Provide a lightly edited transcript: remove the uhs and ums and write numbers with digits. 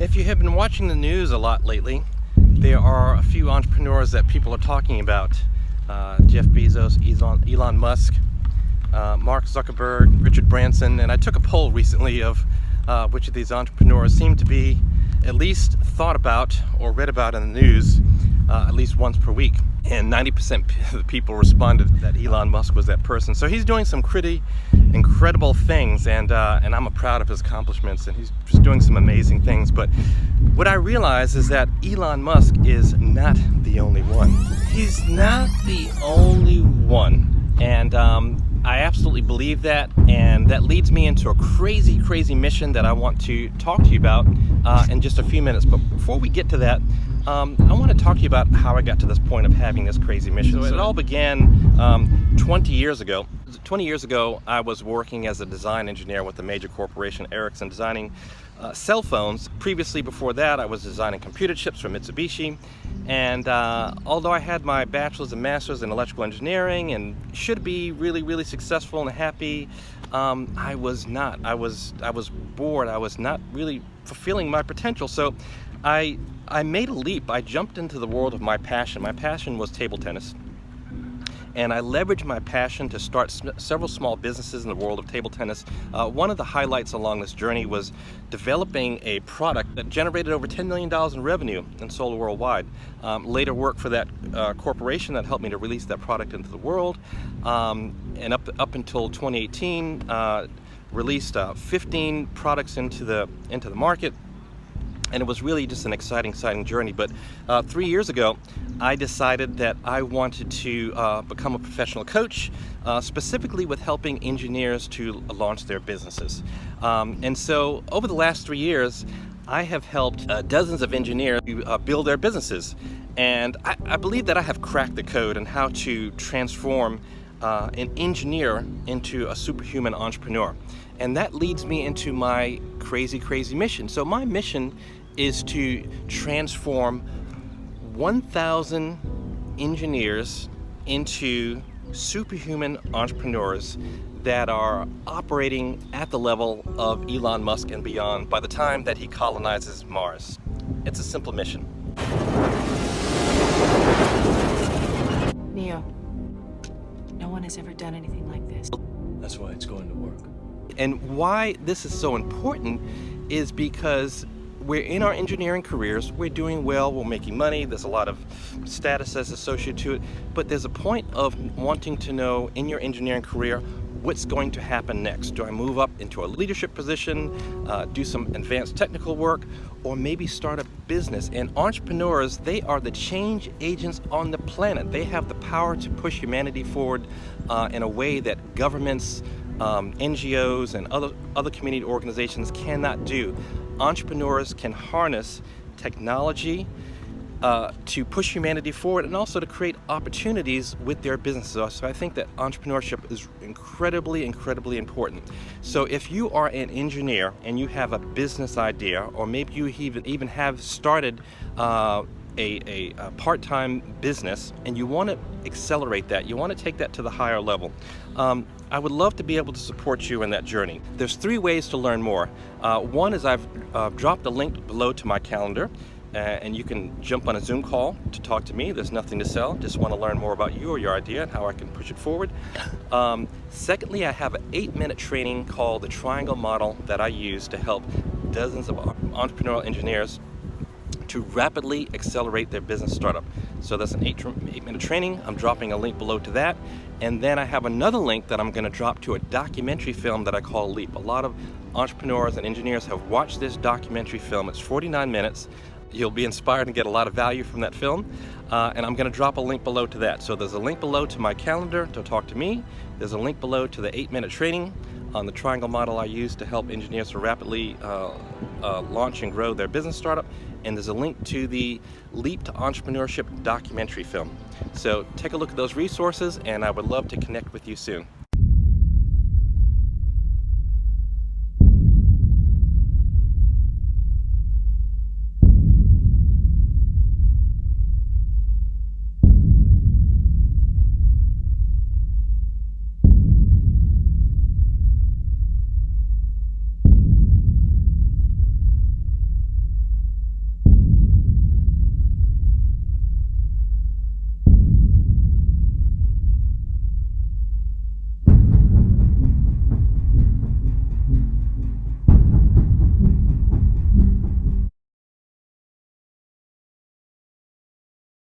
If you have been watching the news a lot lately, there are a few entrepreneurs that people are talking about. Jeff Bezos, Elon Musk, Mark Zuckerberg, Richard Branson, and I took a poll recently of which of these entrepreneurs seem to be at least thought about or read about in the news at least once per week. And 90% of the people responded that Elon Musk was that person. So he's doing some pretty incredible things, and I'm proud of his accomplishments, and he's just doing some amazing things. But what I realize is that Elon Musk is not the only one. He's not the only one. And I absolutely believe that, and that leads me into a crazy mission that I want to talk to you about in just a few minutes. But before we get to that, I want to talk to you about how I got to this point of having this crazy mission. So it all began 20 years ago. 20 years ago, I was working as a design engineer with a major corporation, Ericsson, designing cell phones. Previously, before that, I was designing computer chips for Mitsubishi. And although I had my bachelor's and master's in electrical engineering and should be really successful and happy, I was not. I was bored. I was not really fulfilling my potential. So I made a leap. I jumped into the world of my passion. My passion was table tennis. And I leveraged my passion to start several small businesses in the world of table tennis. One of the highlights along this journey was developing a product that generated over $10 million in revenue and sold worldwide. Later worked for that corporation that helped me to release that product into the world. And up until 2018, released 15 products into the market. And it was really just an exciting journey. But 3 years ago, I decided that I wanted to become a professional coach, specifically with helping engineers to launch their businesses. And so over the last 3 years, I have helped dozens of engineers to build their businesses. And I believe that I have cracked the code on how to transform an engineer into a superhuman entrepreneur. And that leads me into my crazy mission. So my mission is to transform 1,000 engineers into superhuman entrepreneurs that are operating at the level of Elon Musk and beyond by the time that he colonizes Mars. It's a simple mission. Neo, no one has ever done anything like this. That's why it's going to work. And why this is so important is because we're in our engineering careers, we're doing well, we're making money, there's a lot of status that's associated to it, but there's a point of wanting to know in your engineering career what's going to happen next. Do I move up into a leadership position, do some advanced technical work, or maybe start a business? And entrepreneurs, they are the change agents on the planet. They have the power to push humanity forward in a way that governments, NGOs, and other community organizations cannot do. Entrepreneurs can harness technology to push humanity forward and also to create opportunities with their businesses. So I think that entrepreneurship is incredibly important. So if you are an engineer and you have a business idea, or maybe you even have started a part-time business and you want to accelerate that, you want to take that to the higher level, I would love to be able to support you in that journey. There's 3 ways to learn more. One is I've dropped a link below to my calendar, and you can jump on a Zoom call to talk to me. There's nothing to sell, just want to learn more about you or your idea and how I can push it forward. Secondly, I have an 8-minute training called the Triangle Model that I use to help dozens of entrepreneurial engineers to rapidly accelerate their business startup. So that's an 8-minute training. I'm dropping a link below to that. And then I have another link that I'm going to drop to a documentary film that I call Leap. A lot of entrepreneurs and engineers have watched this documentary film. It's 49 minutes. You'll be inspired and get a lot of value from that film. And I'm going to drop a link below to that. So there's a link below to my calendar to talk to me. There's a link below to the 8-minute training on the triangle model I use to help engineers to rapidly launch and grow their business startup. And there's a link to the Leap to Entrepreneurship documentary film. So take a look at those resources, and I would love to connect with you soon.